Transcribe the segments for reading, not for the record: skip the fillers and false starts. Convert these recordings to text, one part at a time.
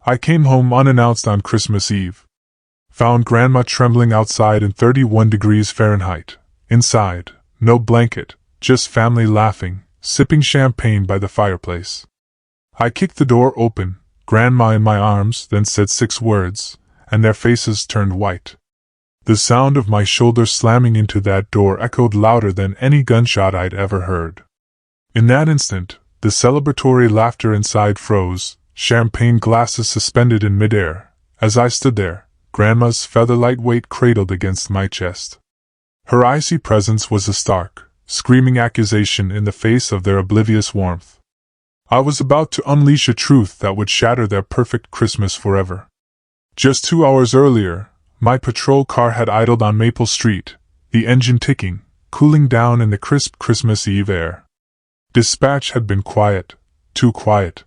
I came home unannounced on Christmas Eve. Found Grandma trembling outside in 31 degrees Fahrenheit. Inside, no blanket, just family laughing, sipping champagne by the fireplace. I kicked the door open, Grandma in my arms, then said 6 words, and their faces turned white. The sound of my shoulder slamming into that door echoed louder than any gunshot I'd ever heard. In that instant, the celebratory laughter inside froze, champagne glasses suspended in midair. As I stood there, Grandma's feather-light weight cradled against my chest. Her icy presence was a stark, screaming accusation in the face of their oblivious warmth. I was about to unleash a truth that would shatter their perfect Christmas forever. Just 2 hours earlier, my patrol car had idled on Maple Street, the engine ticking, cooling down in the crisp Christmas Eve air. Dispatch had been quiet, too quiet.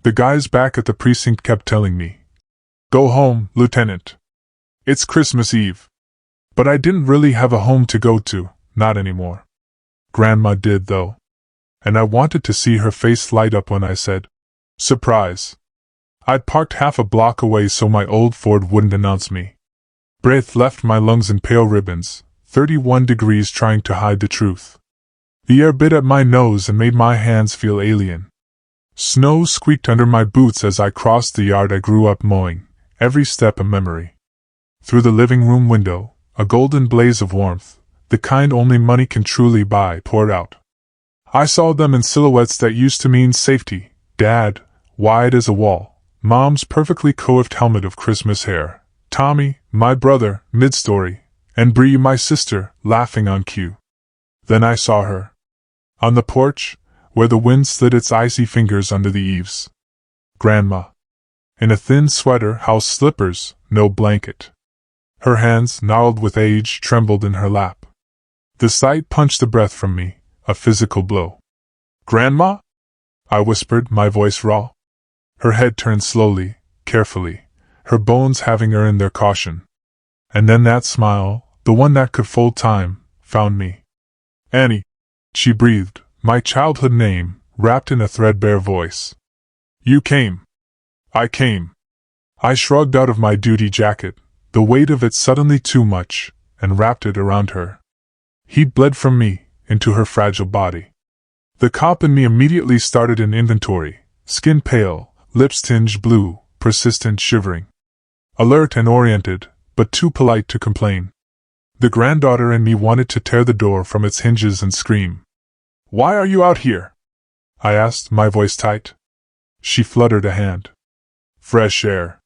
The guys back at the precinct kept telling me, "Go home, Lieutenant. It's Christmas Eve." But I didn't really have a home to go to, not anymore. Grandma did, though. And I wanted to see her face light up when I said, "Surprise." I'd parked half a block away so my old Ford wouldn't announce me. Breath left my lungs in pale ribbons, 31 degrees trying to hide the truth. The air bit at my nose and made my hands feel alien. Snow squeaked under my boots as I crossed the yard I grew up mowing, every step a memory. Through the living room window, a golden blaze of warmth, the kind only money can truly buy, poured out. I saw them in silhouettes that used to mean safety: Dad, wide as a wall, Mom's perfectly coiffed helmet of Christmas hair, Tommy, my brother, mid-story, and Bree, my sister, laughing on cue. Then I saw her. On the porch, where the wind slid its icy fingers under the eaves. Grandma. In a thin sweater, house slippers, no blanket. Her hands, gnarled with age, trembled in her lap. The sight punched the breath from me, a physical blow. "Grandma?" I whispered, my voice raw. Her head turned slowly, carefully, her bones having earned their caution. And then that smile, the one that could fold time, found me. "Annie," she breathed, my childhood name, wrapped in a threadbare voice. "You came." I came. I shrugged out of my duty jacket, the weight of it suddenly too much, and wrapped it around her. Heat bled from me, into her fragile body. The cop in me immediately started an inventory, skin pale, lips tinged blue, persistent shivering. Alert and oriented, but too polite to complain. The granddaughter in me wanted to tear the door from its hinges and scream. "Why are you out here?" I asked, my voice tight. She fluttered a hand. "Fresh air."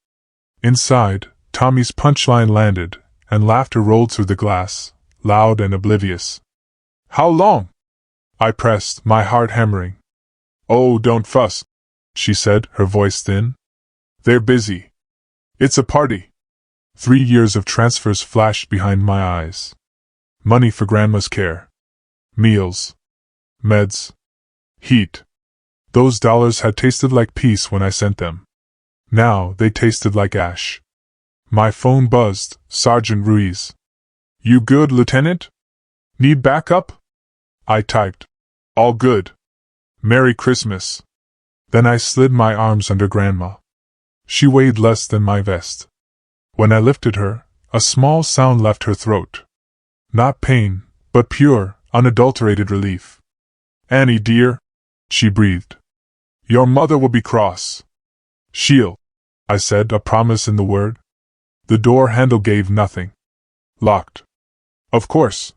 Inside, Tommy's punchline landed, and laughter rolled through the glass, loud and oblivious. "How long?" I pressed, my heart hammering. "Oh, don't fuss," she said, her voice thin. "They're busy. It's a party." 3 years of transfers flashed behind my eyes. Money for Grandma's care. Meals. Meds. Heat. Those dollars had tasted like peace when I sent them. Now they tasted like ash. My phone buzzed. Sergeant Ruiz. "You good, Lieutenant? Need backup?" I typed. "All good. Merry Christmas." Then I slid my arms under Grandma. She weighed less than my vest. When I lifted her, a small sound left her throat. Not pain, but pure, unadulterated relief. "Annie, dear," she breathed. "Your mother will be cross." "She'll," I said, a promise in the word. The door handle gave nothing. Locked. Of course.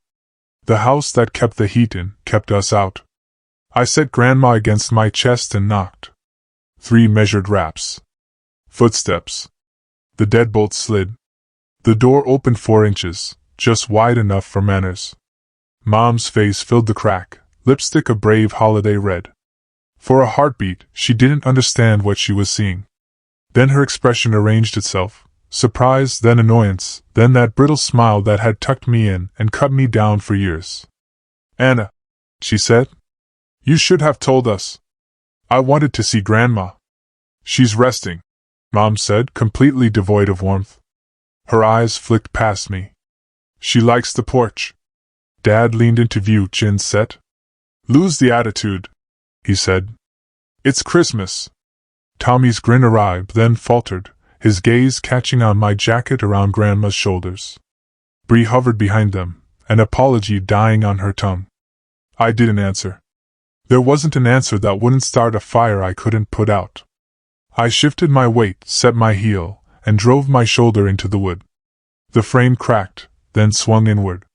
The house that kept the heat in, kept us out. I set Grandma against my chest and knocked. 3 measured raps. Footsteps. The deadbolt slid. The door opened 4 inches, just wide enough for manners. Mom's face filled the crack, lipstick a brave holiday red. For a heartbeat, she didn't understand what she was seeing. Then her expression arranged itself, surprise, then annoyance, then that brittle smile that had tucked me in and cut me down for years. "Anna," she said, "you should have told us. I wanted to see Grandma." "She's resting," Mom said, completely devoid of warmth. Her eyes flicked past me. "She likes the porch." Dad leaned into view, chin set. "Lose the attitude," he said. "It's Christmas." Tommy's grin arrived, then faltered, his gaze catching on my jacket around Grandma's shoulders. Bree hovered behind them, an apology dying on her tongue. I didn't answer. There wasn't an answer that wouldn't start a fire I couldn't put out. I shifted my weight, set my heel, and drove my shoulder into the wood. The frame cracked, then swung inward.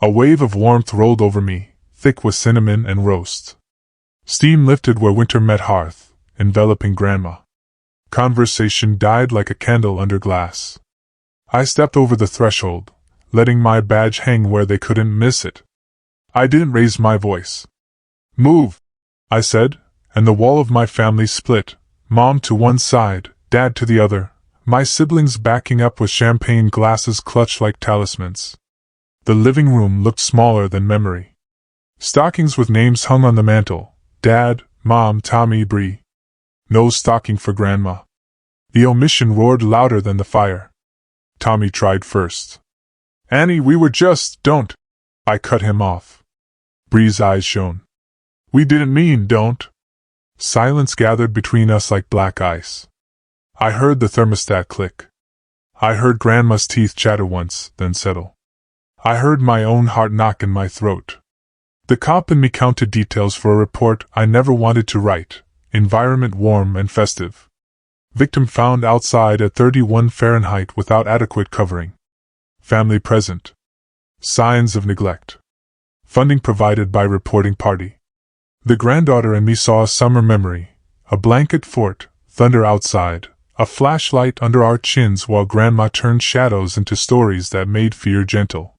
A wave of warmth rolled over me, thick with cinnamon and roast. Steam lifted where winter met hearth, enveloping Grandma. Conversation died like a candle under glass. I stepped over the threshold, letting my badge hang where they couldn't miss it. I didn't raise my voice. "Move," I said, and the wall of my family split, Mom to one side, Dad to the other, my siblings backing up with champagne glasses clutched like talismans. The living room looked smaller than memory. Stockings with names hung on the mantel: Dad, Mom, Tommy, Bree. No stocking for Grandma. The omission roared louder than the fire. Tommy tried first. "Annie, we were just, don't." I cut him off. Bree's eyes shone. "We didn't mean don't." Silence gathered between us like black ice. I heard the thermostat click. I heard Grandma's teeth chatter once, then settle. I heard my own heart knock in my throat. The cop in me counted details for a report I never wanted to write. Environment warm and festive. Victim found outside at 31 Fahrenheit without adequate covering. Family present. Signs of neglect. Funding provided by reporting party. The granddaughter and me saw a summer memory. A blanket fort, thunder outside, a flashlight under our chins while Grandma turned shadows into stories that made fear gentle.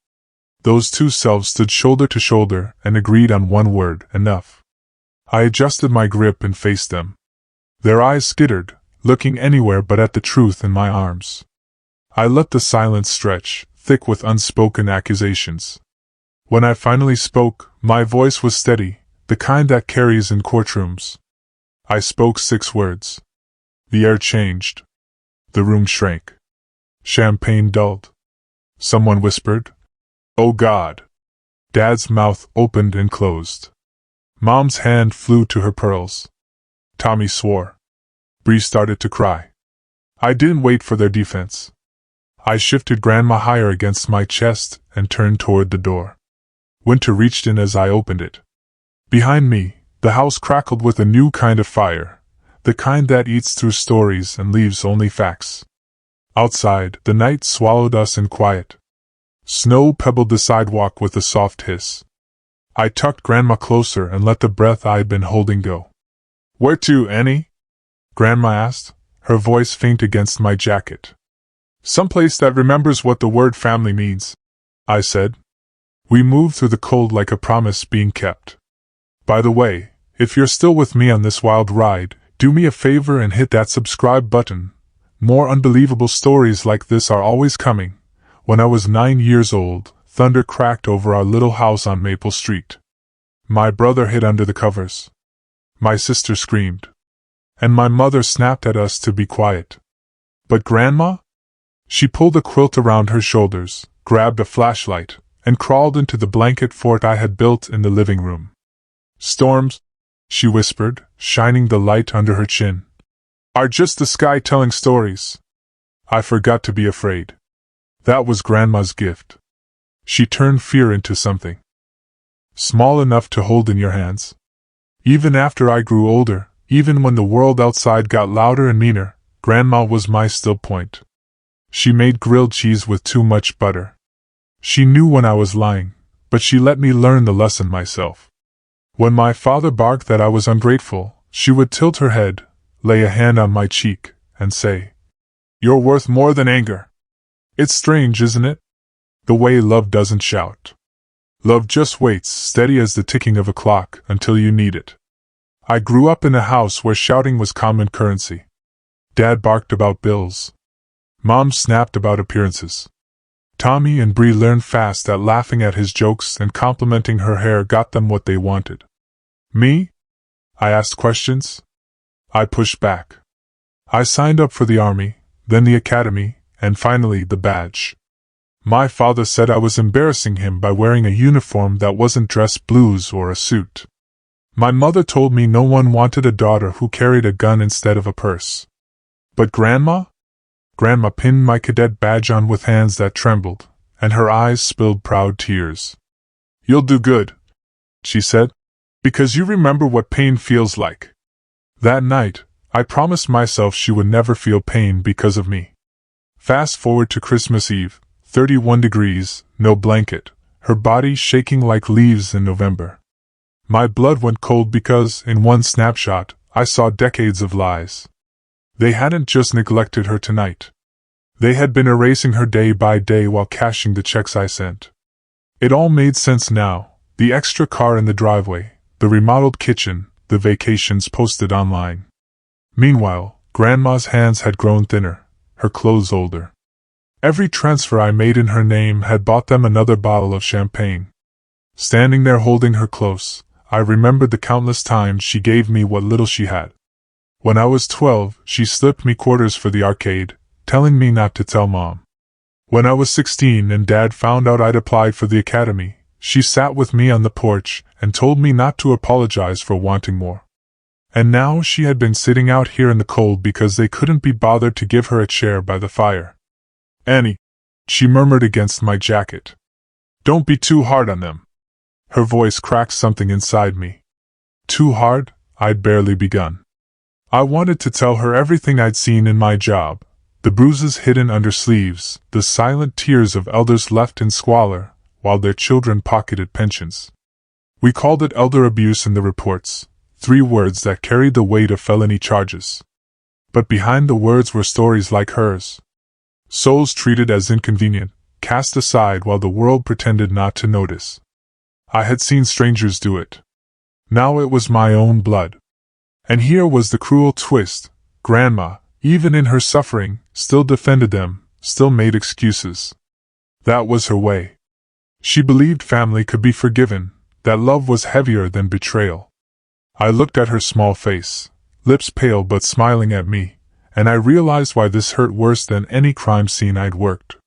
Those two selves stood shoulder to shoulder and agreed on one word: enough. I adjusted my grip and faced them. Their eyes skittered, looking anywhere but at the truth in my arms. I let the silence stretch, thick with unspoken accusations. When I finally spoke, my voice was steady, the kind that carries in courtrooms. I spoke 6 words. The air changed. The room shrank. Champagne dulled. Someone whispered, "Oh God." Dad's mouth opened and closed. Mom's hand flew to her pearls. Tommy swore. Bree started to cry. I didn't wait for their defense. I shifted Grandma higher against my chest and turned toward the door. Winter reached in as I opened it. Behind me, the house crackled with a new kind of fire, the kind that eats through stories and leaves only facts. Outside, the night swallowed us in quiet. Snow pebbled the sidewalk with a soft hiss. I tucked Grandma closer and let the breath I'd been holding go. "Where to, Annie?" Grandma asked, her voice faint against my jacket. "Someplace that remembers what the word family means," I said. We moved through the cold like a promise being kept. By the way, if you're still with me on this wild ride, do me a favor and hit that subscribe button. More unbelievable stories like this are always coming. When I was 9 years old, thunder cracked over our little house on Maple Street. My brother hid under the covers. My sister screamed. And my mother snapped at us to be quiet. But Grandma? She pulled a quilt around her shoulders, grabbed a flashlight, and crawled into the blanket fort I had built in the living room. "Storms," she whispered, shining the light under her chin, "are just the sky telling stories." I forgot to be afraid. That was Grandma's gift. She turned fear into something small enough to hold in your hands. Even after I grew older, even when the world outside got louder and meaner, Grandma was my still point. She made grilled cheese with too much butter. She knew when I was lying, but she let me learn the lesson myself. When my father barked that I was ungrateful, she would tilt her head, lay a hand on my cheek, and say, "You're worth more than anger." It's strange, isn't it? The way love doesn't shout. Love just waits, steady as the ticking of a clock, until you need it. I grew up in a house where shouting was common currency. Dad barked about bills. Mom snapped about appearances. Tommy and Bree learned fast that laughing at his jokes and complimenting her hair got them what they wanted. Me? I asked questions. I pushed back. I signed up for the army, then the academy, and finally the badge. My father said I was embarrassing him by wearing a uniform that wasn't dress blues or a suit. My mother told me no one wanted a daughter who carried a gun instead of a purse. But Grandma? Grandma pinned my cadet badge on with hands that trembled, and her eyes spilled proud tears. "You'll do good," she said, "because you remember what pain feels like." That night, I promised myself she would never feel pain because of me. Fast forward to Christmas Eve, 31 degrees, no blanket, her body shaking like leaves in November. My blood went cold because, in one snapshot, I saw decades of lies. They hadn't just neglected her tonight. They had been erasing her day by day while cashing the checks I sent. It all made sense now: the extra car in the driveway, the remodeled kitchen, the vacations posted online. Meanwhile, Grandma's hands had grown thinner, her clothes older. Every transfer I made in her name had bought them another bottle of champagne. Standing there holding her close, I remembered the countless times she gave me what little she had. When I was 12, she slipped me quarters for the arcade, telling me not to tell Mom. When I was 16 and Dad found out I'd applied for the academy, she sat with me on the porch and told me not to apologize for wanting more. And now she had been sitting out here in the cold because they couldn't be bothered to give her a chair by the fire. "Annie," she murmured against my jacket. "Don't be too hard on them." Her voice cracked something inside me. Too hard? I'd barely begun. I wanted to tell her everything I'd seen in my job, the bruises hidden under sleeves, the silent tears of elders left in squalor, while their children pocketed pensions. We called it elder abuse in the reports, 3 words that carried the weight of felony charges. But behind the words were stories like hers. Souls treated as inconvenient, cast aside while the world pretended not to notice. I had seen strangers do it. Now it was my own blood. And here was the cruel twist: Grandma, even in her suffering, still defended them, still made excuses. That was her way. She believed family could be forgiven, that love was heavier than betrayal. I looked at her small face, lips pale but smiling at me, and I realized why this hurt worse than any crime scene I'd worked.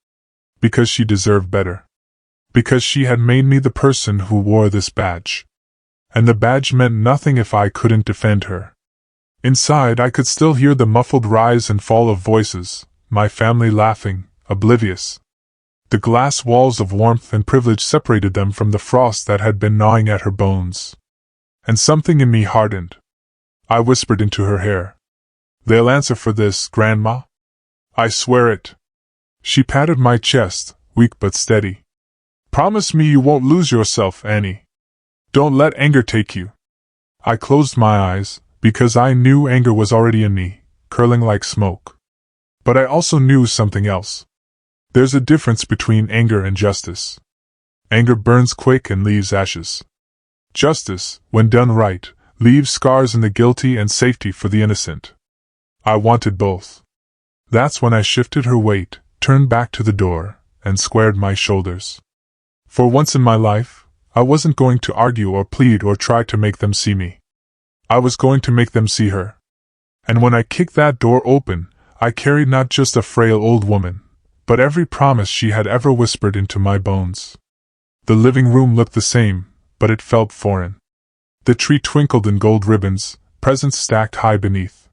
Because she deserved better. Because she had made me the person who wore this badge. And the badge meant nothing if I couldn't defend her. Inside I could still hear the muffled rise and fall of voices, my family laughing, oblivious. The glass walls of warmth and privilege separated them from the frost that had been gnawing at her bones. And something in me hardened. I whispered into her hair. "They'll answer for this, Grandma. I swear it." She patted my chest, weak but steady. "Promise me you won't lose yourself, Annie. Don't let anger take you." I closed my eyes, because I knew anger was already in me, curling like smoke. But I also knew something else. There's a difference between anger and justice. Anger burns quick and leaves ashes. Justice, when done right, leaves scars in the guilty and safety for the innocent. I wanted both. That's when I shifted her weight, turned back to the door, and squared my shoulders. For once in my life, I wasn't going to argue or plead or try to make them see me. I was going to make them see her. And when I kicked that door open, I carried not just a frail old woman, but every promise she had ever whispered into my bones. The living room looked the same, but it felt foreign. The tree twinkled in gold ribbons, presents stacked high beneath.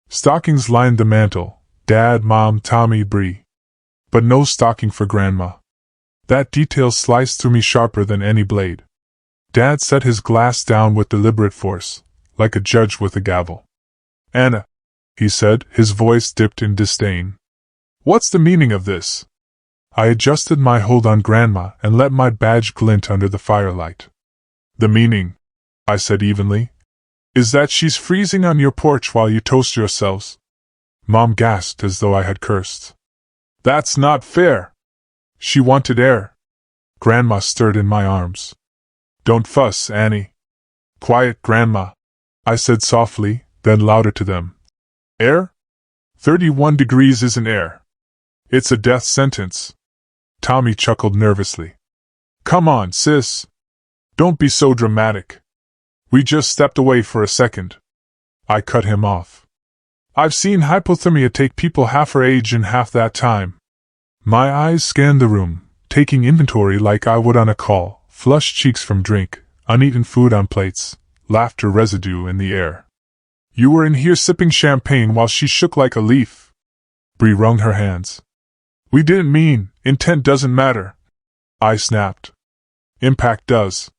Stockings lined the mantel, Dad, Mom, Tommy, Bree. But no stocking for Grandma. That detail sliced through me sharper than any blade. Dad set his glass down with deliberate force, like a judge with a gavel. "Anna," he said, his voice dipped in disdain. "What's the meaning of this?" I adjusted my hold on Grandma and let my badge glint under the firelight. "The meaning," I said evenly, "is that she's freezing on your porch while you toast yourselves." Mom gasped as though I had cursed. "That's not fair." "She wanted air." Grandma stirred in my arms. "Don't fuss, Annie." "Quiet, Grandma," I said softly, then louder to them. "Air? 31 degrees isn't air. It's a death sentence." Tommy chuckled nervously. "Come on, sis. Don't be so dramatic. We just stepped away for a second." I cut him off. "I've seen hypothermia take people half her age in half that time." My eyes scanned the room, taking inventory like I would on a call, flushed cheeks from drink, uneaten food on plates, laughter residue in the air. You were in here sipping champagne while she shook like a leaf. Bree wrung her hands. We didn't mean, intent doesn't matter. I snapped. Impact does.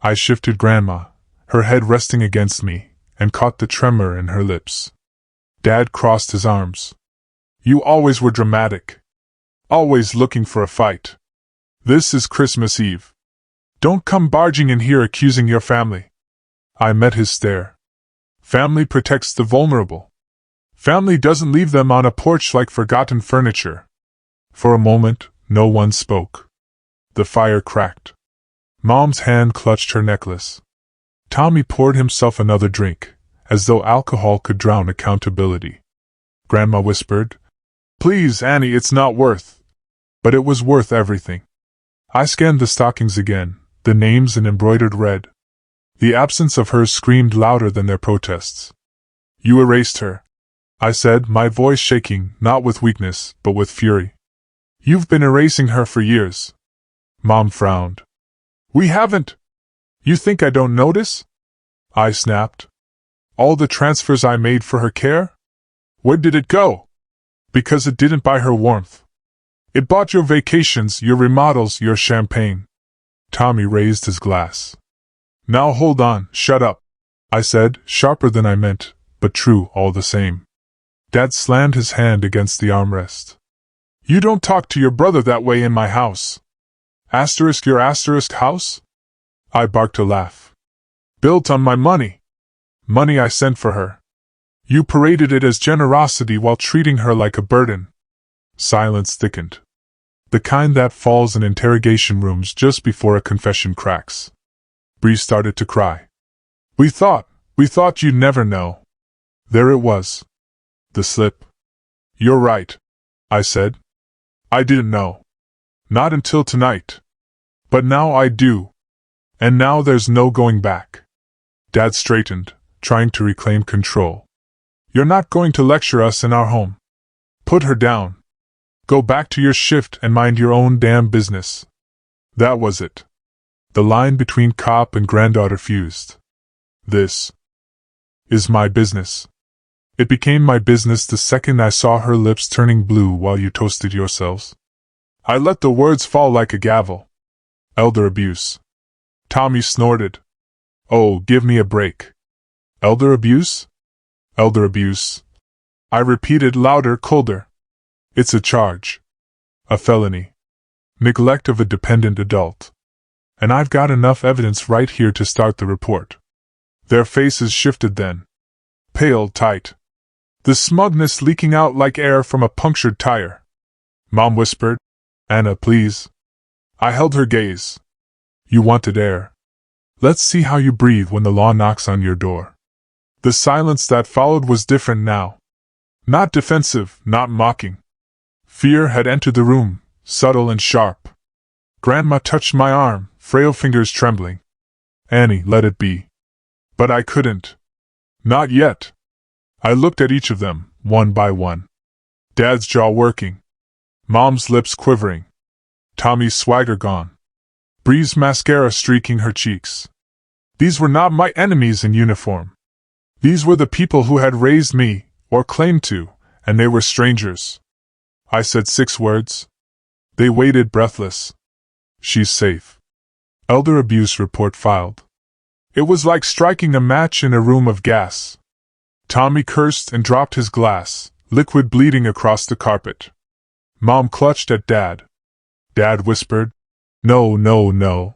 I shifted Grandma, her head resting against me, and caught the tremor in her lips. Dad crossed his arms. You always were dramatic. Always looking for a fight. This is Christmas Eve. Don't come barging in here accusing your family. I met his stare. Family protects the vulnerable. Family doesn't leave them on a porch like forgotten furniture. For a moment, no one spoke. The fire cracked. Mom's hand clutched her necklace. Tommy poured himself another drink, as though alcohol could drown accountability. Grandma whispered, Please, Annie, it's not worth. But it was worth everything. I scanned the stockings again, the names in embroidered red. The absence of hers screamed louder than their protests. You erased her, I said, my voice shaking, not with weakness, but with fury. You've been erasing her for years. Mom frowned. We haven't. You think I don't notice? I snapped. All the transfers I made for her care? Where did it go? Because it didn't buy her warmth. It bought your vacations, your remodels, your champagne. Tommy raised his glass. Now hold on, shut up, I said, sharper than I meant, but true all the same. Dad slammed his hand against the armrest. You don't talk to your brother that way in my house. Asterisk your asterisk house? I barked a laugh. Built on my money. Money I sent for her. You paraded it as generosity while treating her like a burden. Silence thickened. The kind that falls in interrogation rooms just before a confession cracks. Bree started to cry. We thought you'd never know. There it was. The slip. You're right, I said. I didn't know. Not until tonight. But now I do. And now there's no going back. Dad straightened, trying to reclaim control. You're not going to lecture us in our home. Put her down. Go back to your shift and mind your own damn business. That was it. The line between cop and granddaughter fused. This is my business. It became my business the second I saw her lips turning blue while you toasted yourselves. I let the words fall like a gavel. Elder abuse. Tommy snorted. Oh, give me a break. Elder abuse? Elder abuse. I repeated louder, colder. It's a charge. A felony. Neglect of a dependent adult. And I've got enough evidence right here to start the report. Their faces shifted then. Pale, tight. The smugness leaking out like air from a punctured tire. Mom whispered, Anna, please. I held her gaze. You wanted air. Let's see how you breathe when the law knocks on your door. The silence that followed was different now. Not defensive, not mocking. Fear had entered the room, subtle and sharp. Grandma touched my arm, frail fingers trembling. Annie, let it be. But I couldn't. Not yet. I looked at each of them, one by one. Dad's jaw working. Mom's lips quivering. Tommy's swagger gone. Bree's mascara streaking her cheeks. These were not my enemies in uniform. These were the people who had raised me, or claimed to, and they were strangers. I said 6 words. They waited breathless. She's safe. Elder abuse report filed. It was like striking a match in a room of gas. Tommy cursed and dropped his glass, liquid bleeding across the carpet. Mom clutched at Dad. Dad whispered, No, no, no.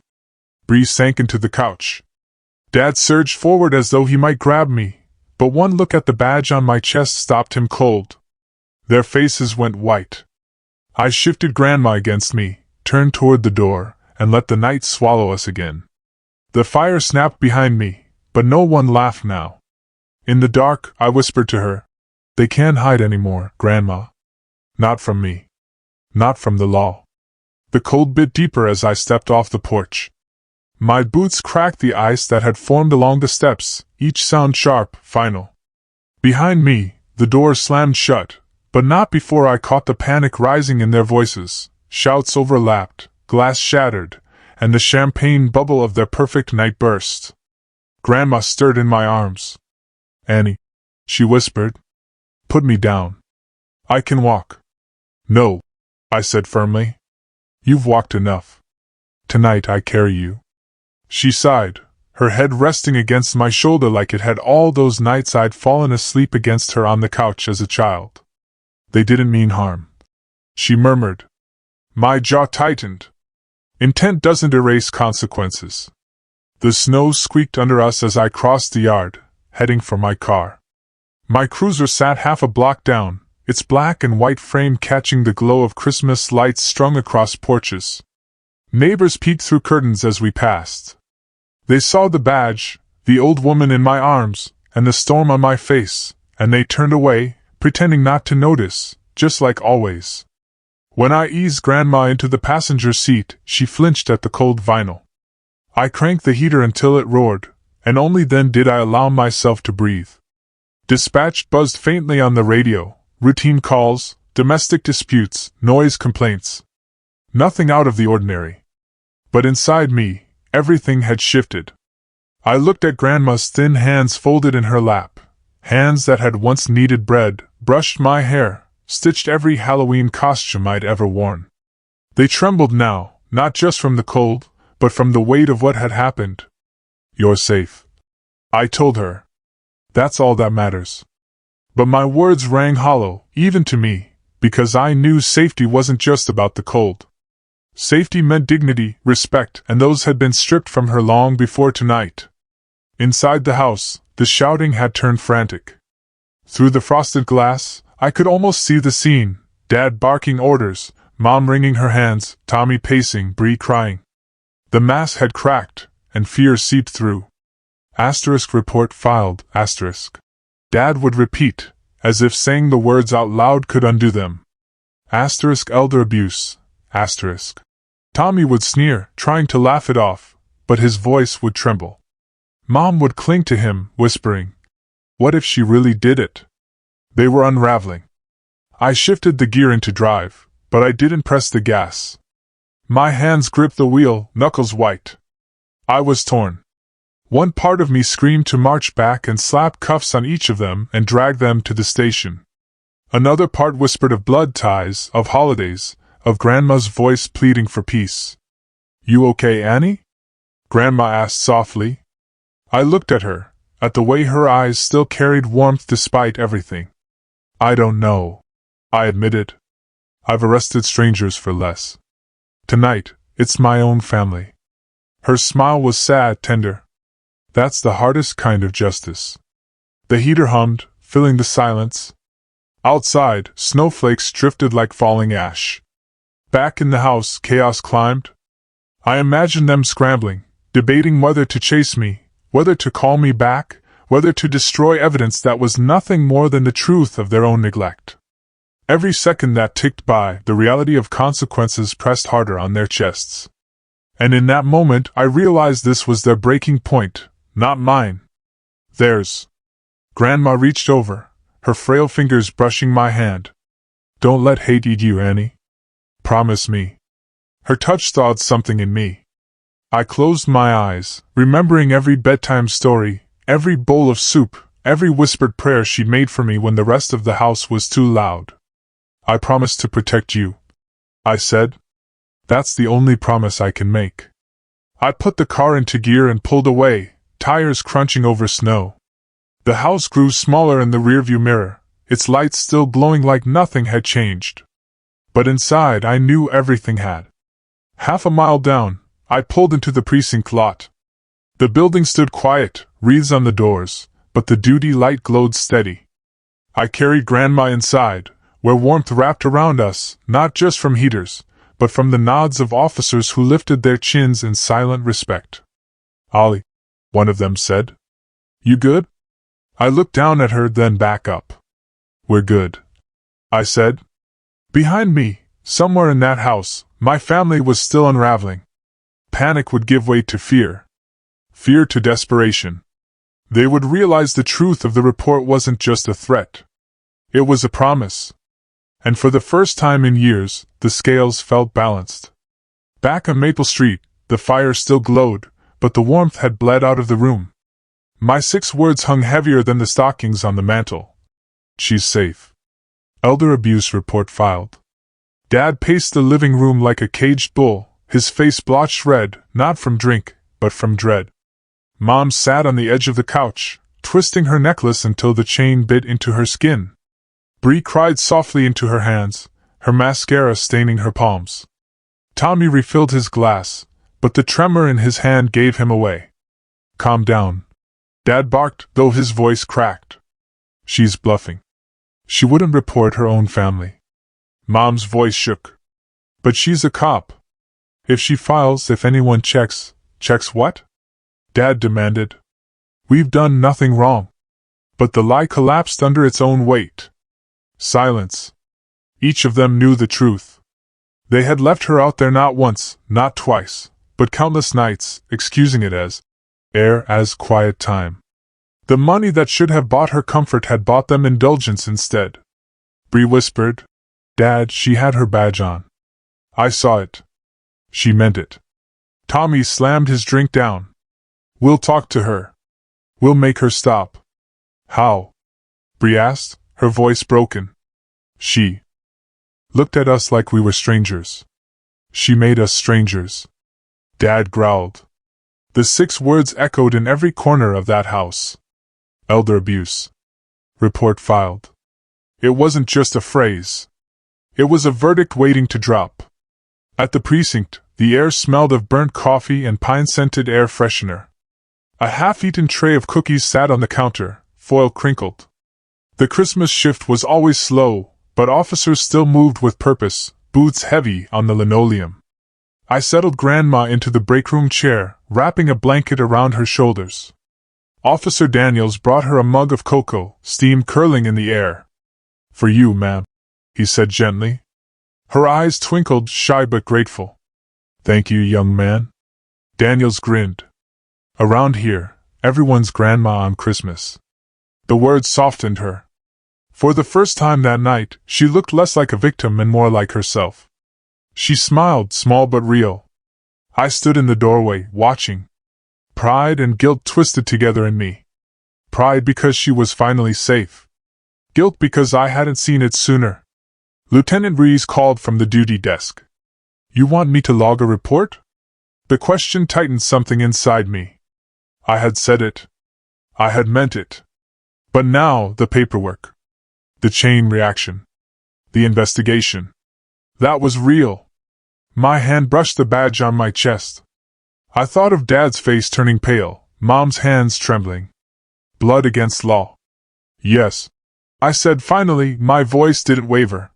Bree sank into the couch. Dad surged forward as though he might grab me, but one look at the badge on my chest stopped him cold. Their faces went white. I shifted Grandma against me, turned toward the door, and let the night swallow us again. The fire snapped behind me, but no one laughed now. In the dark, I whispered to her, They can't hide anymore, Grandma. Not from me. Not from the law. The cold bit deeper as I stepped off the porch. My boots cracked the ice that had formed along the steps, each sound sharp, final. Behind me, the door slammed shut, but not before I caught the panic rising in their voices. Shouts overlapped, glass shattered, and the champagne bubble of their perfect night burst. Grandma stirred in my arms. "Annie," she whispered, "put me down. I can walk." "No," I said firmly. "You've walked enough. Tonight I carry you." She sighed, her head resting against my shoulder like it had all those nights I'd fallen asleep against her on the couch as a child. "They didn't mean harm," she murmured. My jaw tightened. Intent doesn't erase consequences. The snow squeaked under us as I crossed the yard, heading for my car. My cruiser sat half a block down, its black and white frame catching the glow of Christmas lights strung across porches. Neighbors peeked through curtains as we passed. They saw the badge, the old woman in my arms, and the storm on my face, and they turned away, pretending not to notice, just like always. When I eased Grandma into the passenger seat, she flinched at the cold vinyl. I cranked the heater until it roared, and only then did I allow myself to breathe. Dispatch buzzed faintly on the radio, routine calls, domestic disputes, noise complaints. Nothing out of the ordinary. But inside me, everything had shifted. I looked at Grandma's thin hands folded in her lap, hands that had once kneaded bread, brushed my hair, stitched every Halloween costume I'd ever worn. They trembled now, not just from the cold, but from the weight of what had happened. "You're safe," I told her. "That's all that matters." But my words rang hollow, even to me, because I knew safety wasn't just about the cold. Safety meant dignity, respect, and those had been stripped from her long before tonight. Inside the house, the shouting had turned frantic. Through the frosted glass, I could almost see the scene, Dad barking orders, Mom wringing her hands, Tommy pacing, Bree crying. The mask had cracked, and fear seeped through. Asterisk report filed, asterisk. Dad would repeat, as if saying the words out loud could undo them. Asterisk elder abuse, asterisk. Tommy would sneer, trying to laugh it off, but his voice would tremble. Mom would cling to him, whispering, "What if she really did it?" They were unraveling. I shifted the gear into drive, but I didn't press the gas. My hands gripped the wheel, knuckles white. I was torn. One part of me screamed to march back and slap cuffs on each of them and drag them to the station. Another part whispered of blood ties, of holidays, of Grandma's voice pleading for peace. "You okay, Annie?" Grandma asked softly. I looked at her, at the way her eyes still carried warmth despite everything. "I don't know," I admitted. "I've arrested strangers for less. Tonight, it's my own family." Her smile was sad, tender. "That's the hardest kind of justice." The heater hummed, filling the silence. Outside, snowflakes drifted like falling ash. Back in the house, chaos climbed. I imagined them scrambling, debating whether to chase me, whether to call me back, whether to destroy evidence that was nothing more than the truth of their own neglect. Every second that ticked by, the reality of consequences pressed harder on their chests. And in that moment I realized this was their breaking point, not mine. Theirs. Grandma reached over, her frail fingers brushing my hand. "Don't let hate eat you, Annie. Promise me." Her touch thawed something in me. I closed my eyes, remembering every bedtime story, every bowl of soup, every whispered prayer she'd made for me when the rest of the house was too loud. "I promise to protect you," I said. "That's the only promise I can make." I put the car into gear and pulled away, tires crunching over snow. The house grew smaller in the rearview mirror, its lights still glowing like nothing had changed. But inside I knew everything had. Half a mile down, I pulled into the precinct lot. The building stood quiet, wreaths on the doors, but the duty light glowed steady. I carried Grandma inside, where warmth wrapped around us, not just from heaters, but from the nods of officers who lifted their chins in silent respect. "Ollie," one of them said. "You good?" I looked down at her, then back up. "We're good," I said. Behind me, somewhere in that house, my family was still unraveling. Panic would give way to fear. Fear to desperation. They would realize the truth of the report wasn't just a threat. It was a promise. And for the first time in years, the scales felt balanced. Back on Maple Street, the fire still glowed, but the warmth had bled out of the room. My 6 words hung heavier than the stockings on the mantel. She's safe. Elder abuse report filed. Dad paced the living room like a caged bull, his face blotched red, not from drink, but from dread. Mom sat on the edge of the couch, twisting her necklace until the chain bit into her skin. Bree cried softly into her hands, her mascara staining her palms. Tommy refilled his glass, but the tremor in his hand gave him away. Calm down. Dad barked, though his voice cracked. She's bluffing. She wouldn't report her own family. Mom's voice shook. But she's a cop. If she files, if anyone checks what? Dad demanded. We've done nothing wrong. But the lie collapsed under its own weight. Silence. Each of them knew the truth. They had left her out there not once, not twice, but countless nights, excusing it as quiet time. The money that should have bought her comfort had bought them indulgence instead. Bree whispered, Dad, she had her badge on. I saw it. She meant it. Tommy slammed his drink down. We'll talk to her. We'll make her stop. How? Bree asked, her voice broken. She looked at us like we were strangers. She made us strangers. Dad growled. The 6 words echoed in every corner of that house. Elder abuse. Report filed. It wasn't just a phrase. It was a verdict waiting to drop. At the precinct, the air smelled of burnt coffee and pine-scented air freshener. A half-eaten tray of cookies sat on the counter, foil crinkled. The Christmas shift was always slow, but officers still moved with purpose, boots heavy on the linoleum. I settled Grandma into the breakroom chair, wrapping a blanket around her shoulders. Officer Daniels brought her a mug of cocoa, steam curling in the air. For you, ma'am, he said gently. Her eyes twinkled, shy but grateful. Thank you, young man. Daniels grinned. Around here, everyone's grandma on Christmas. The words softened her. For the first time that night, she looked less like a victim and more like herself. She smiled, small but real. I stood in the doorway, watching. Pride and guilt twisted together in me. Pride because she was finally safe. Guilt because I hadn't seen it sooner. Lieutenant Rees called from the duty desk. You want me to log a report? The question tightened something inside me. I had said it. I had meant it. But now, the paperwork. The chain reaction. The investigation. That was real. My hand brushed the badge on my chest. I thought of Dad's face turning pale, Mom's hands trembling. Blood against law. Yes, I said finally, my voice didn't waver.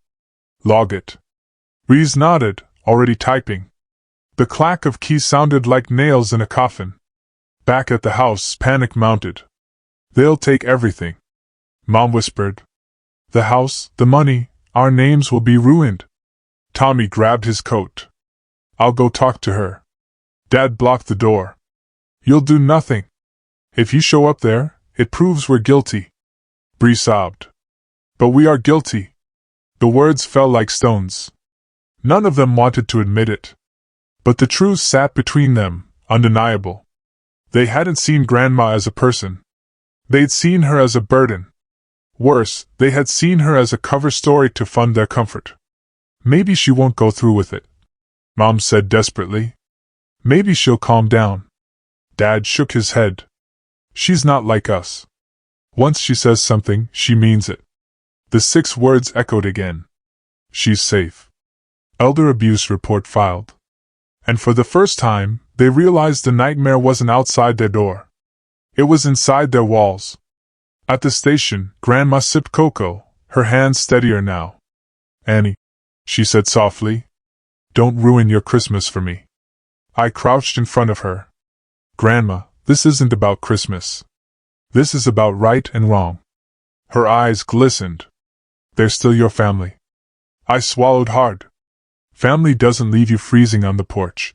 Log it. Rees nodded, already typing. The clack of keys sounded like nails in a coffin. Back at the house, panic mounted. They'll take everything. Mom whispered. The house, the money, our names will be ruined. Tommy grabbed his coat. I'll go talk to her. Dad blocked the door. You'll do nothing. If you show up there, it proves we're guilty. Bree sobbed. But we are guilty. The words fell like stones. None of them wanted to admit it. But the truth sat between them, undeniable. They hadn't seen Grandma as a person. They'd seen her as a burden. Worse, they had seen her as a cover story to fund their comfort. Maybe she won't go through with it, Mom said desperately. Maybe she'll calm down. Dad shook his head. She's not like us. Once she says something, she means it. The 6 words echoed again. She's safe. Elder abuse report filed. And for the first time, they realized the nightmare wasn't outside their door. It was inside their walls. At the station, Grandma sipped cocoa, her hands steadier now. Annie, she said softly, don't ruin your Christmas for me. I crouched in front of her. Grandma, this isn't about Christmas. This is about right and wrong. Her eyes glistened. They're still your family. I swallowed hard. Family doesn't leave you freezing on the porch.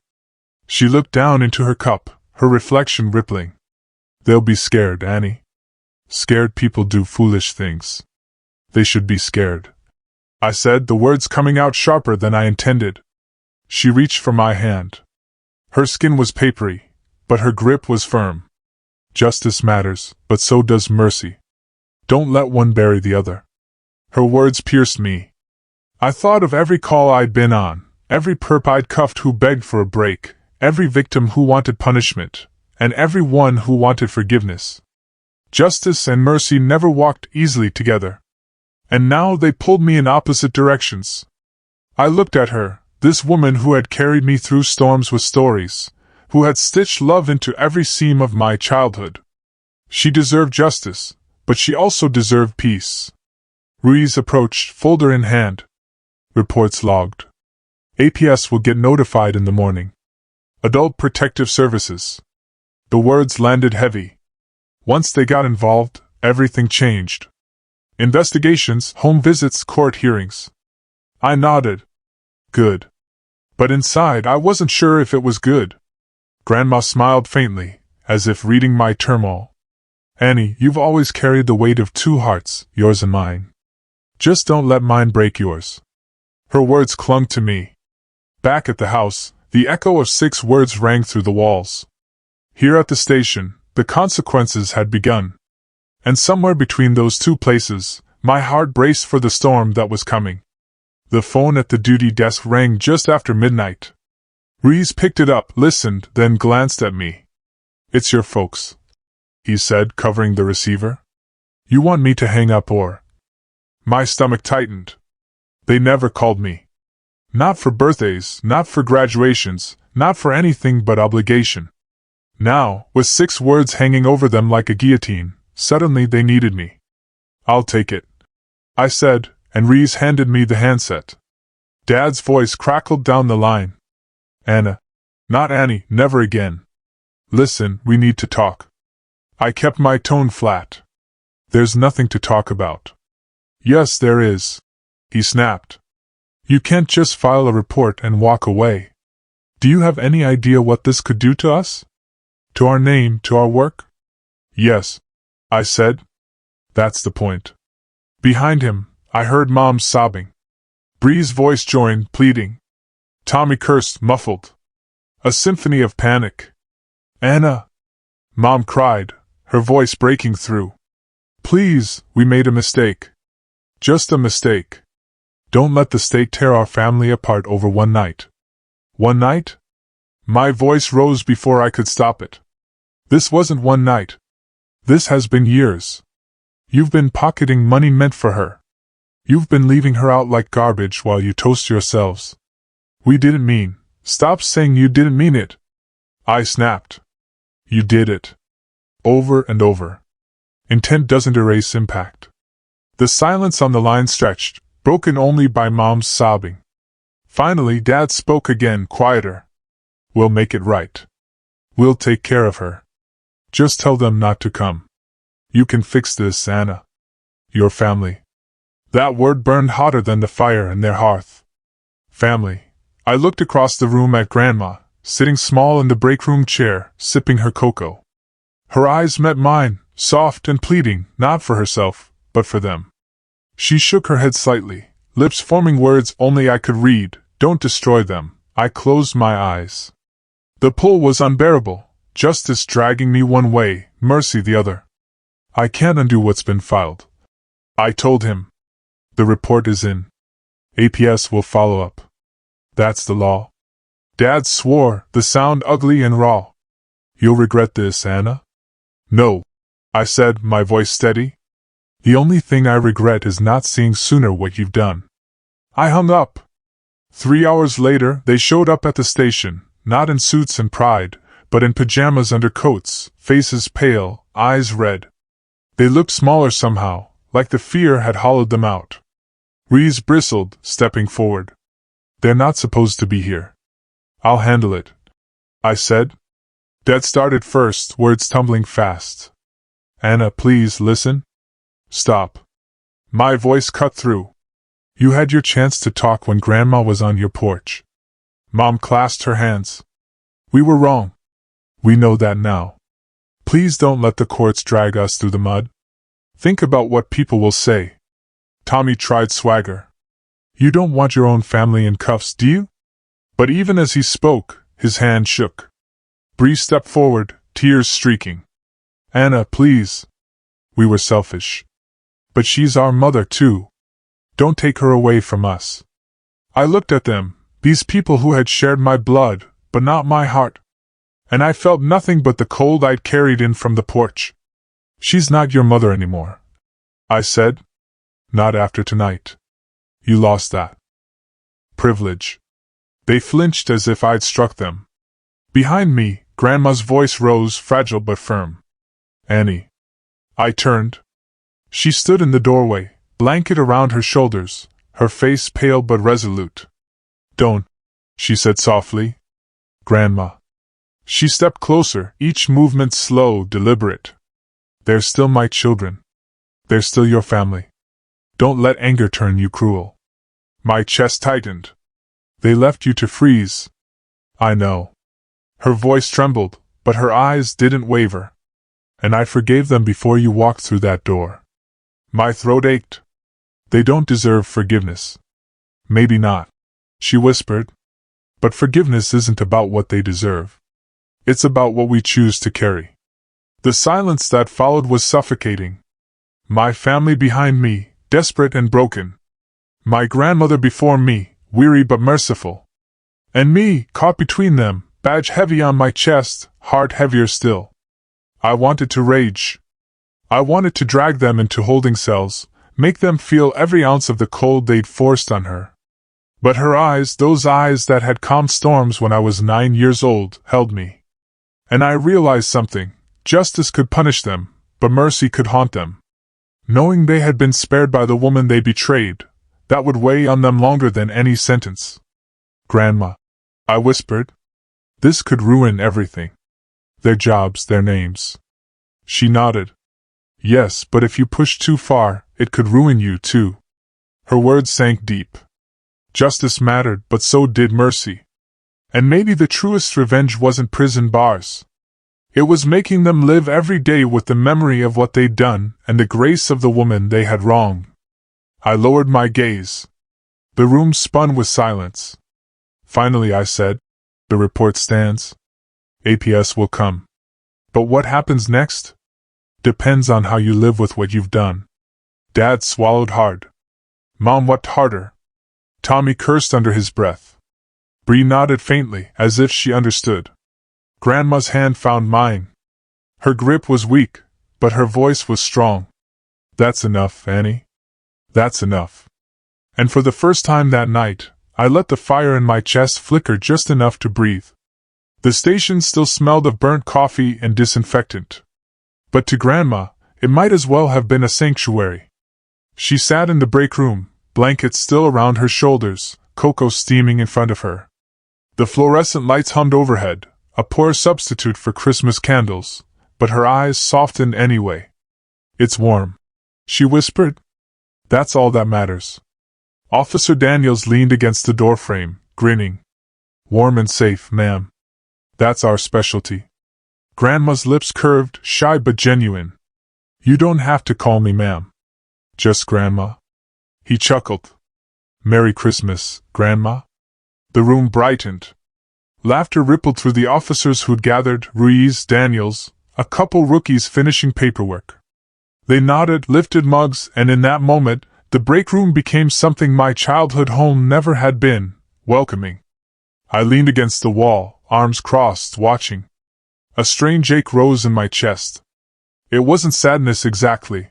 She looked down into her cup, her reflection rippling. They'll be scared, Annie. Scared people do foolish things. They should be scared. I said, the words coming out sharper than I intended. She reached for my hand. Her skin was papery, but her grip was firm. Justice matters, but so does mercy. Don't let one bury the other. Her words pierced me. I thought of every call I'd been on, every perp I'd cuffed who begged for a break, every victim who wanted punishment, and every one who wanted forgiveness. Justice and mercy never walked easily together. And now they pulled me in opposite directions. I looked at her, this woman who had carried me through storms with stories, who had stitched love into every seam of my childhood. She deserved justice, but she also deserved peace. Ruiz approached, folder in hand. Reports logged. APS will get notified in the morning. Adult Protective Services. The words landed heavy. Once they got involved, everything changed. Investigations, home visits, court hearings. I nodded. Good. But inside I wasn't sure if it was good. Grandma smiled faintly, as if reading my turmoil. Annie, you've always carried the weight of two hearts, yours and mine. Just don't let mine break yours. Her words clung to me. Back at the house, the echo of 6 words rang through the walls. Here at the station, the consequences had begun. And somewhere between those two places, my heart braced for the storm that was coming. The phone at the duty desk rang just after midnight. Ruiz picked it up, listened, then glanced at me. It's your folks, he said, covering the receiver. You want me to hang up or? My stomach tightened. They never called me. Not for birthdays, not for graduations, not for anything but obligation. Now, with 6 words hanging over them like a guillotine, suddenly they needed me. I'll take it, I said, and Ruiz handed me the handset. Dad's voice crackled down the line. Anna. Not Annie, never again. Listen, we need to talk. I kept my tone flat. There's nothing to talk about. Yes, there is, he snapped. You can't just file a report and walk away. Do you have any idea what this could do to us? To our name, to our work? Yes, I said. That's the point. Behind him, I heard Mom sobbing. Bree's voice joined, pleading. Tommy cursed, muffled. A symphony of panic. Anna! Mom cried, her voice breaking through. Please, we made a mistake. Just a mistake. Don't let the state tear our family apart over one night. One night? My voice rose before I could stop it. This wasn't one night. This has been years. You've been pocketing money meant for her. You've been leaving her out like garbage while you toast yourselves. We didn't mean. Stop saying you didn't mean it. I snapped. You did it. Over and over. Intent doesn't erase impact. The silence on the line stretched, broken only by Mom's sobbing. Finally, Dad spoke again, quieter. We'll make it right. We'll take care of her. Just tell them not to come. You can fix this, Anna. Your family. That word burned hotter than the fire in their hearth. Family. I looked across the room at Grandma, sitting small in the break room chair, sipping her cocoa. Her eyes met mine, soft and pleading, not for herself, but for them. She shook her head slightly, lips forming words only I could read. Don't destroy them. I closed my eyes. The pull was unbearable, justice dragging me one way, mercy the other. I can't undo what's been filed, I told him. The report is in. APS will follow up. That's the law. Dad swore, the sound ugly and raw. You'll regret this, Anna? No, I said, my voice steady. The only thing I regret is not seeing sooner what you've done. I hung up. 3 hours later, they showed up at the station, not in suits and pride, but in pajamas under coats, faces pale, eyes red. They looked smaller somehow, like the fear had hollowed them out. Ruiz bristled, stepping forward. They're not supposed to be here. I'll handle it, I said. Dad started first, words tumbling fast. Anna, please listen. Stop. My voice cut through. You had your chance to talk when Grandma was on your porch. Mom clasped her hands. We were wrong. We know that now. Please don't let the courts drag us through the mud. Think about what people will say. Tommy tried swagger. You don't want your own family in cuffs, do you? But even as he spoke, his hand shook. Bree stepped forward, tears streaking. Anna, please. We were selfish. But she's our mother too. Don't take her away from us. I looked at them, these people who had shared my blood, but not my heart. And I felt nothing but the cold I'd carried in from the porch. She's not your mother anymore, I said. Not after tonight. You lost that privilege. They flinched as if I'd struck them. Behind me, Grandma's voice rose, fragile but firm. Annie. I turned. She stood in the doorway, blanket around her shoulders, her face pale but resolute. Don't, she said softly. Grandma. She stepped closer, each movement slow, deliberate. They're still my children. They're still your family. Don't let anger turn you cruel. My chest tightened. They left you to freeze. I know. Her voice trembled, but her eyes didn't waver. And I forgave them before you walked through that door. My throat ached. They don't deserve forgiveness. Maybe not, she whispered. But forgiveness isn't about what they deserve. It's about what we choose to carry. The silence that followed was suffocating. My family behind me, desperate and broken. My grandmother before me, weary but merciful. And me, caught between them, badge heavy on my chest, heart heavier still. I wanted to rage. I wanted to drag them into holding cells, make them feel every ounce of the cold they'd forced on her. But her eyes, those eyes that had calmed storms when I was 9 years old, held me. And I realized something. Justice could punish them, but mercy could haunt them. Knowing they had been spared by the woman they betrayed, that would weigh on them longer than any sentence. Grandma, I whispered. This could ruin everything. Their jobs, their names. She nodded. Yes, but if you push too far, it could ruin you too. Her words sank deep. Justice mattered, but so did mercy. And maybe the truest revenge wasn't prison bars. It was making them live every day with the memory of what they'd done and the grace of the woman they had wronged. I lowered my gaze. The room spun with silence. Finally I said, the report stands. APS will come. But what happens next? Depends on how you live with what you've done. Dad swallowed hard. Mom wept harder. Tommy cursed under his breath. Bree nodded faintly, as if she understood. Grandma's hand found mine. Her grip was weak, but her voice was strong. That's enough, Annie. That's enough. And for the first time that night, I let the fire in my chest flicker just enough to breathe. The station still smelled of burnt coffee and disinfectant. But to Grandma, it might as well have been a sanctuary. She sat in the break room, blankets still around her shoulders, cocoa steaming in front of her. The fluorescent lights hummed overhead, a poor substitute for Christmas candles, but her eyes softened anyway. It's warm, she whispered. That's all that matters. Officer Daniels leaned against the doorframe, grinning. Warm and safe, ma'am. That's our specialty. Grandma's lips curved, shy but genuine. You don't have to call me ma'am. Just Grandma. He chuckled. Merry Christmas, Grandma. The room brightened. Laughter rippled through the officers who'd gathered, Ruiz, Daniels, a couple rookies finishing paperwork. They nodded, lifted mugs, and in that moment, the break room became something my childhood home never had been, welcoming. I leaned against the wall, arms crossed, watching. A strange ache rose in my chest. It wasn't sadness exactly.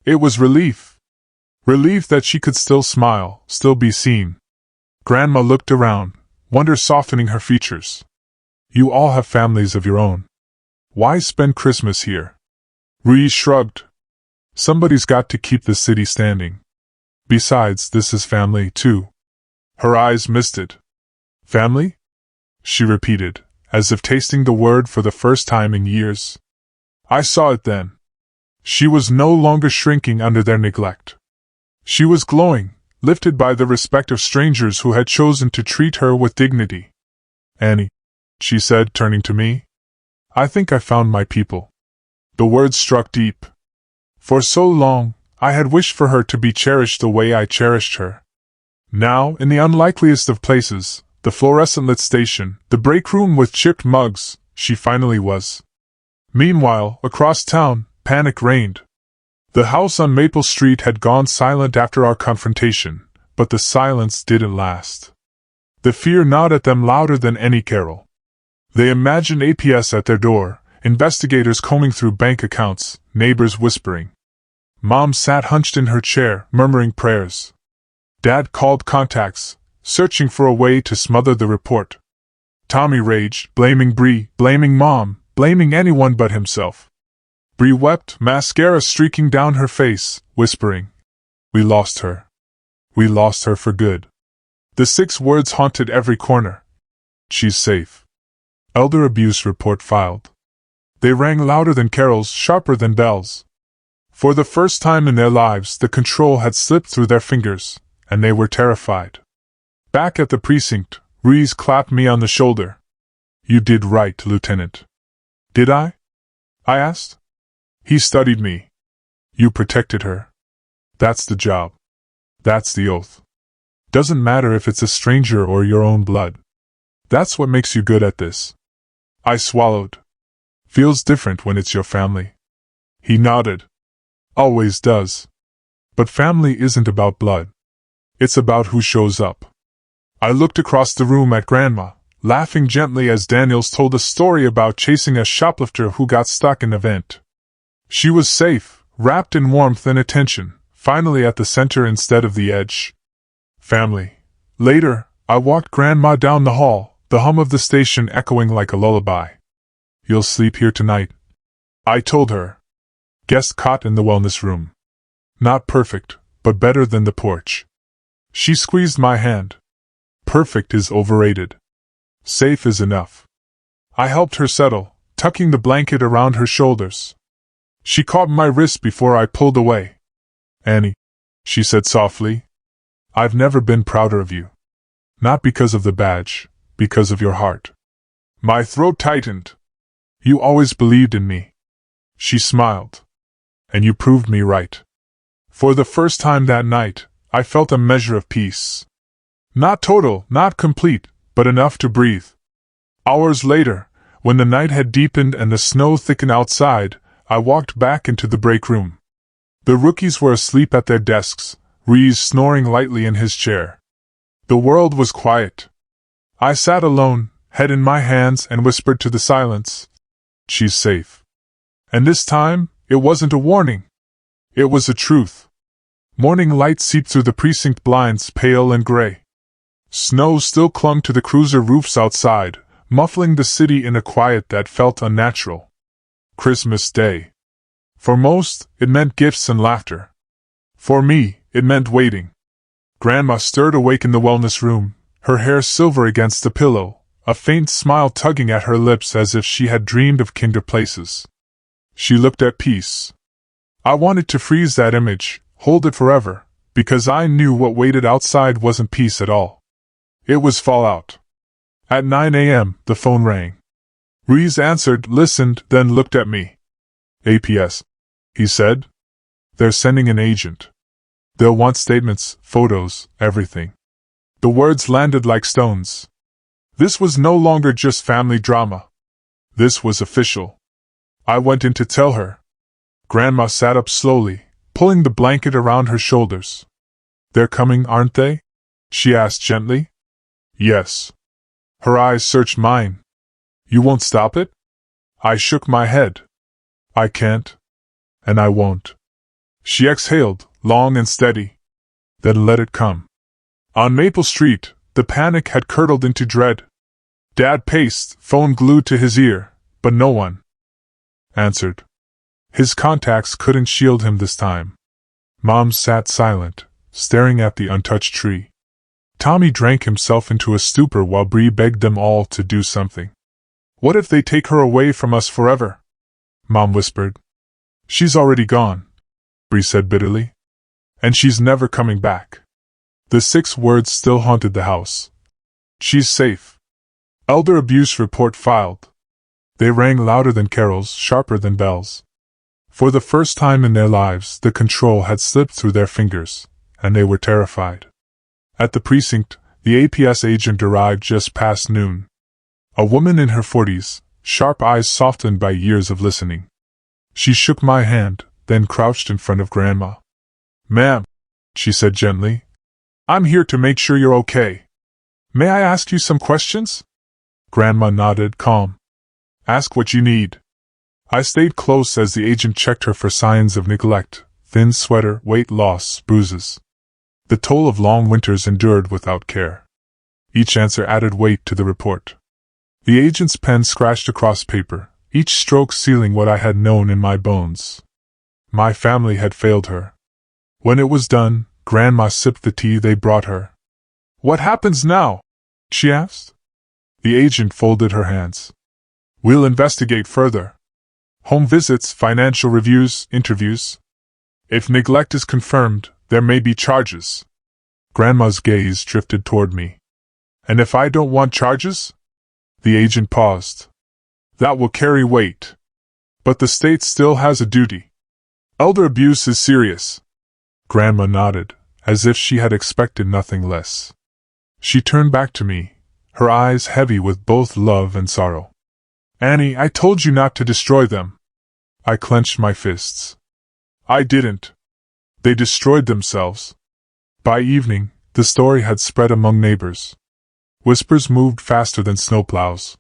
It was relief. Relief that she could still smile, still be seen. Grandma looked around, wonder softening her features. You all have families of your own. Why spend Christmas here? Ruiz shrugged. Somebody's got to keep the city standing. Besides, this is family, too. Her eyes misted. Family? She repeated, as if tasting the word for the first time in years. I saw it then. She was no longer shrinking under their neglect. She was glowing, lifted by the respect of strangers who had chosen to treat her with dignity. Annie, she said, turning to me. I think I found my people. The words struck deep. For so long, I had wished for her to be cherished the way I cherished her. Now, in the unlikeliest of places, the fluorescent-lit station, the break room with chipped mugs, she finally was. Meanwhile, across town, panic reigned. The house on Maple Street had gone silent after our confrontation, but the silence didn't last. The fear gnawed at them louder than any carol. They imagined APS at their door, investigators combing through bank accounts, neighbors whispering. Mom sat hunched in her chair, murmuring prayers. Dad called contacts, searching for a way to smother the report. Tommy raged, blaming Bree, blaming Mom, blaming anyone but himself. Bree wept, mascara streaking down her face, whispering, "We lost her. We lost her for good." The 6 words haunted every corner. "She's safe." Elder abuse report filed. They rang louder than carols, sharper than bells. For the first time in their lives, the control had slipped through their fingers, and they were terrified. Back at the precinct, Reese clapped me on the shoulder. "You did right, Lieutenant." "Did I?" I asked. He studied me. "You protected her. That's the job. That's the oath. Doesn't matter if it's a stranger or your own blood. That's what makes you good at this." I swallowed. "Feels different when it's your family." He nodded. "Always does. But family isn't about blood. It's about who shows up." I looked across the room at Grandma, laughing gently as Daniels told a story about chasing a shoplifter who got stuck in a vent. She was safe, wrapped in warmth and attention, finally at the center instead of the edge. Family. Later, I walked Grandma down the hall, the hum of the station echoing like a lullaby. "You'll sleep here tonight," I told her. Guest cot in the wellness room. Not perfect, but better than the porch. She squeezed my hand. Perfect is overrated. Safe is enough. I helped her settle, tucking the blanket around her shoulders. She caught my wrist before I pulled away. "Annie," she said softly, "I've never been prouder of you. Not because of the badge, because of your heart." My throat tightened. "You always believed in me." She smiled. "And you proved me right." For the first time that night, I felt a measure of peace. Not total, not complete, but enough to breathe. Hours later, when the night had deepened and the snow thickened outside, I walked back into the break room. The rookies were asleep at their desks, Reese snoring lightly in his chair. The world was quiet. I sat alone, head in my hands, and whispered to the silence, "She's safe." And this time, it wasn't a warning. It was a truth. Morning light seeped through the precinct blinds, pale and gray. Snow still clung to the cruiser roofs outside, muffling the city in a quiet that felt unnatural. Christmas Day. For most, it meant gifts and laughter. For me, it meant waiting. Grandma stirred awake in the wellness room, her hair silver against the pillow, a faint smile tugging at her lips as if she had dreamed of kinder places. She looked at peace. I wanted to freeze that image, hold it forever, because I knew what waited outside wasn't peace at all. It was fallout. At 9 a.m., the phone rang. Reese answered, listened, then looked at me. "APS," he said. "They're sending an agent. They'll want statements, photos, everything." The words landed like stones. This was no longer just family drama. This was official. I went in to tell her. Grandma sat up slowly, pulling the blanket around her shoulders. "They're coming, aren't they?" she asked gently. "Yes." Her eyes searched mine. "You won't stop it?" I shook my head. "I can't. And I won't." She exhaled, long and steady. "Then let it come." On Maple Street, the panic had curdled into dread. Dad paced, phone glued to his ear, but no one answered. His contacts couldn't shield him this time. Mom sat silent, staring at the untouched tree. Tommy drank himself into a stupor while Bree begged them all to do something. "What if they take her away from us forever?" Mom whispered. "She's already gone," Bree said bitterly. "And she's never coming back." The 6 words still haunted the house. "She's safe." Elder abuse report filed. They rang louder than carols, sharper than bells. For the first time in their lives, the control had slipped through their fingers, and they were terrified. At the precinct, the APS agent arrived just past noon. A woman in her 40s, sharp eyes softened by years of listening. She shook my hand, then crouched in front of Grandma. "Ma'am," she said gently, "I'm here to make sure you're okay. May I ask you some questions?" Grandma nodded, calm. "Ask what you need." I stayed close as the agent checked her for signs of neglect: thin sweater, weight loss, bruises. The toll of long winters endured without care. Each answer added weight to the report. The agent's pen scratched across paper, each stroke sealing what I had known in my bones. My family had failed her. When it was done, Grandma sipped the tea they brought her. "What happens now?" she asked. The agent folded her hands. "We'll investigate further. Home visits, financial reviews, interviews. If neglect is confirmed, there may be charges." Grandma's gaze drifted toward me. "And if I don't want charges?" The agent paused. "That will carry weight. But the state still has a duty. Elder abuse is serious." Grandma nodded, as if she had expected nothing less. She turned back to me, her eyes heavy with both love and sorrow. "Annie, I told you not to destroy them." I clenched my fists. "I didn't. They destroyed themselves." By evening, the story had spread among neighbors. Whispers moved faster than snowplows.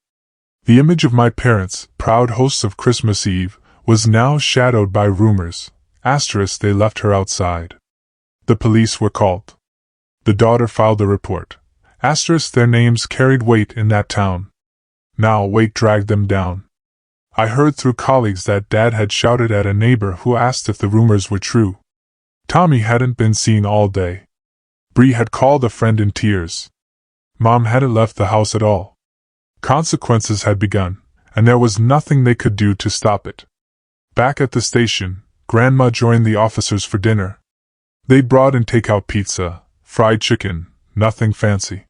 The image of my parents, proud hosts of Christmas Eve, was now shadowed by rumors. Asterisk, they left her outside. The police were called. The daughter filed a report. Asterisk, their names carried weight in that town. Now weight dragged them down. I heard through colleagues that Dad had shouted at a neighbor who asked if the rumors were true. Tommy hadn't been seen all day. Bree had called a friend in tears. Mom hadn't left the house at all. Consequences had begun, and there was nothing they could do to stop it. Back at the station, Grandma joined the officers for dinner. They brought in takeout pizza, fried chicken, nothing fancy.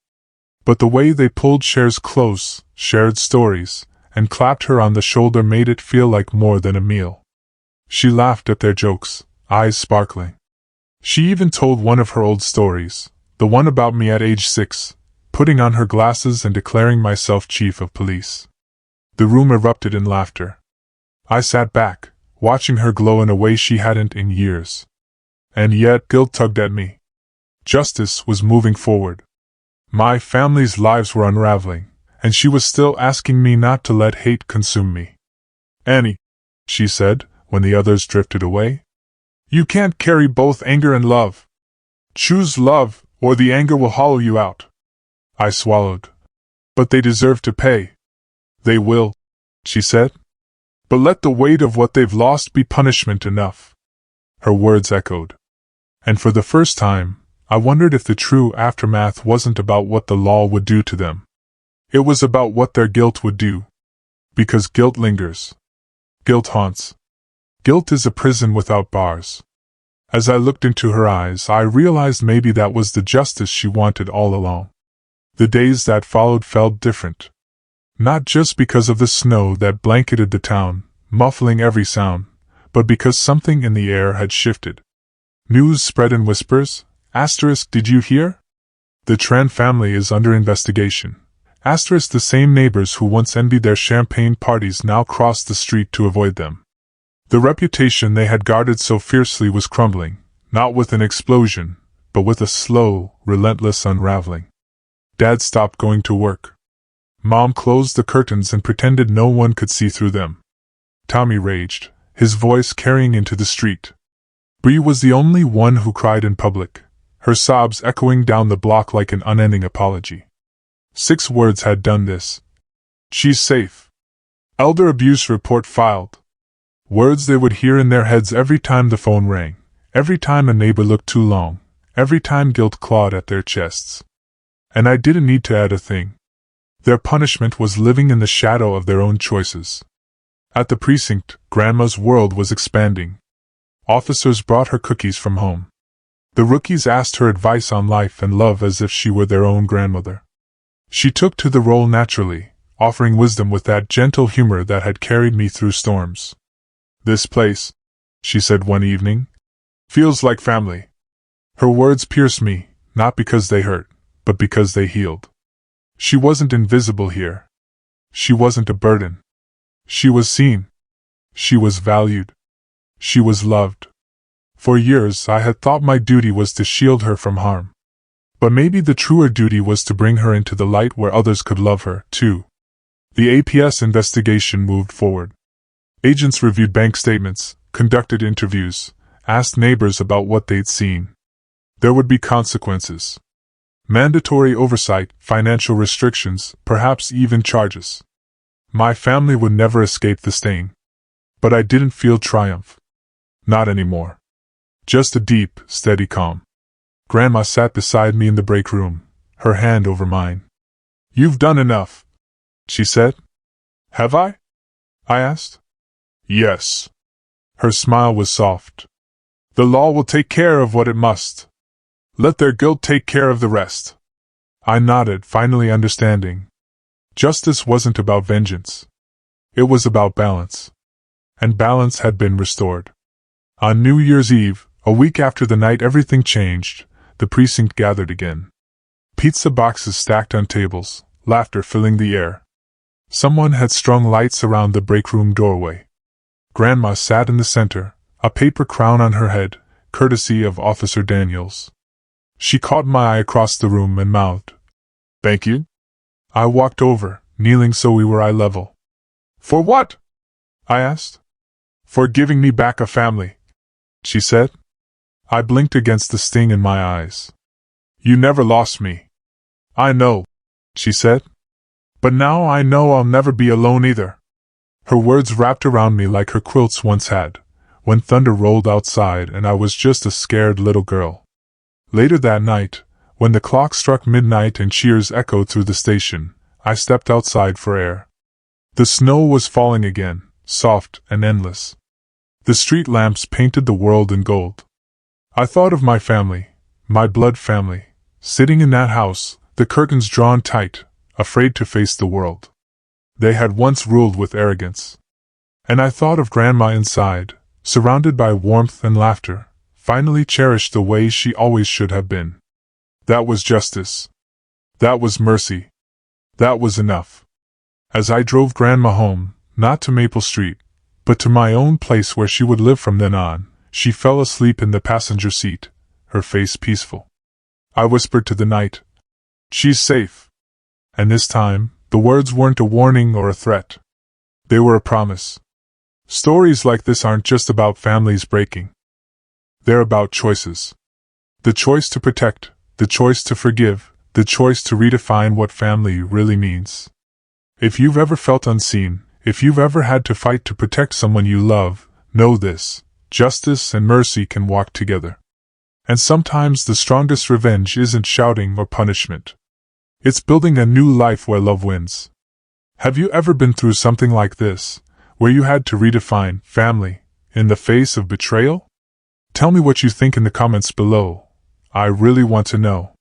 But the way they pulled chairs close, shared stories, and clapped her on the shoulder made it feel like more than a meal. She laughed at their jokes, eyes sparkling. She even told one of her old stories, the one about me at age 6, putting on her glasses and declaring myself chief of police. The room erupted in laughter. I sat back, watching her glow in a way she hadn't in years. And yet guilt tugged at me. Justice was moving forward. My family's lives were unraveling, and she was still asking me not to let hate consume me. "Annie," she said, when the others drifted away, "you can't carry both anger and love. Choose love, or the anger will hollow you out." I swallowed. "But they deserve to pay." "They will," she said. "But let the weight of what they've lost be punishment enough." Her words echoed. And for the first time, I wondered if the true aftermath wasn't about what the law would do to them. It was about what their guilt would do. Because guilt lingers. Guilt haunts. Guilt is a prison without bars. As I looked into her eyes, I realized maybe that was the justice she wanted all along. The days that followed felt different. Not just because of the snow that blanketed the town, muffling every sound, but because something in the air had shifted. News spread in whispers. Asterisk, did you hear? The Tran family is under investigation. Asterisk, the same neighbors who once envied their champagne parties now crossed the street to avoid them. The reputation they had guarded so fiercely was crumbling, not with an explosion, but with a slow, relentless unraveling. Dad stopped going to work. Mom closed the curtains and pretended no one could see through them. Tommy raged, his voice carrying into the street. Bree was the only one who cried in public, her sobs echoing down the block like an unending apology. 6 words had done this. "She's safe." Elder abuse report filed. Words they would hear in their heads every time the phone rang, every time a neighbor looked too long, every time guilt clawed at their chests. And I didn't need to add a thing. Their punishment was living in the shadow of their own choices. At the precinct, Grandma's world was expanding. Officers brought her cookies from home. The rookies asked her advice on life and love as if she were their own grandmother. She took to the role naturally, offering wisdom with that gentle humor that had carried me through storms. "This place," she said one evening, "feels like family." Her words pierced me, not because they hurt, but because they healed. She wasn't invisible here. She wasn't a burden. She was seen. She was valued. She was loved. For years I had thought my duty was to shield her from harm. But maybe the truer duty was to bring her into the light where others could love her, too. The APS investigation moved forward. Agents reviewed bank statements, conducted interviews, asked neighbors about what they'd seen. There would be consequences. Mandatory oversight, financial restrictions, perhaps even charges. My family would never escape the stain. But I didn't feel triumph. Not anymore. Just a deep, steady calm. Grandma sat beside me in the break room, her hand over mine. "You've done enough," she said. "Have I?" I asked. "Yes." Her smile was soft. "The law will take care of what it must. Let their guilt take care of the rest." I nodded, finally understanding. Justice wasn't about vengeance. It was about balance. And balance had been restored. On New Year's Eve, a week after the night everything changed, the precinct gathered again. Pizza boxes stacked on tables, laughter filling the air. Someone had strung lights around the break room doorway. Grandma sat in the center, a paper crown on her head, courtesy of Officer Daniels. She caught my eye across the room and mouthed, "Thank you." I walked over, kneeling so we were eye level. "For what?" I asked. "For giving me back a family," she said. I blinked against the sting in my eyes. "You never lost me." "I know," she said. "But now I know I'll never be alone either." Her words wrapped around me like her quilts once had, when thunder rolled outside and I was just a scared little girl. Later that night, when the clock struck midnight and cheers echoed through the station, I stepped outside for air. The snow was falling again, soft and endless. The street lamps painted the world in gold. I thought of my family, my blood family, sitting in that house, the curtains drawn tight, afraid to face the world. They had once ruled with arrogance. And I thought of Grandma inside, surrounded by warmth and laughter, finally cherished the way she always should have been. That was justice. That was mercy. That was enough. As I drove Grandma home, not to Maple Street, but to my own place where she would live from then on, she fell asleep in the passenger seat, her face peaceful. I whispered to the night, "She's safe." And this time, the words weren't a warning or a threat. They were a promise. Stories like this aren't just about families breaking. They're about choices. The choice to protect, the choice to forgive, the choice to redefine what family really means. If you've ever felt unseen, if you've ever had to fight to protect someone you love, know this: justice and mercy can walk together. And sometimes the strongest revenge isn't shouting or punishment. It's building a new life where love wins. Have you ever been through something like this, where you had to redefine family in the face of betrayal? Tell me what you think in the comments below. I really want to know.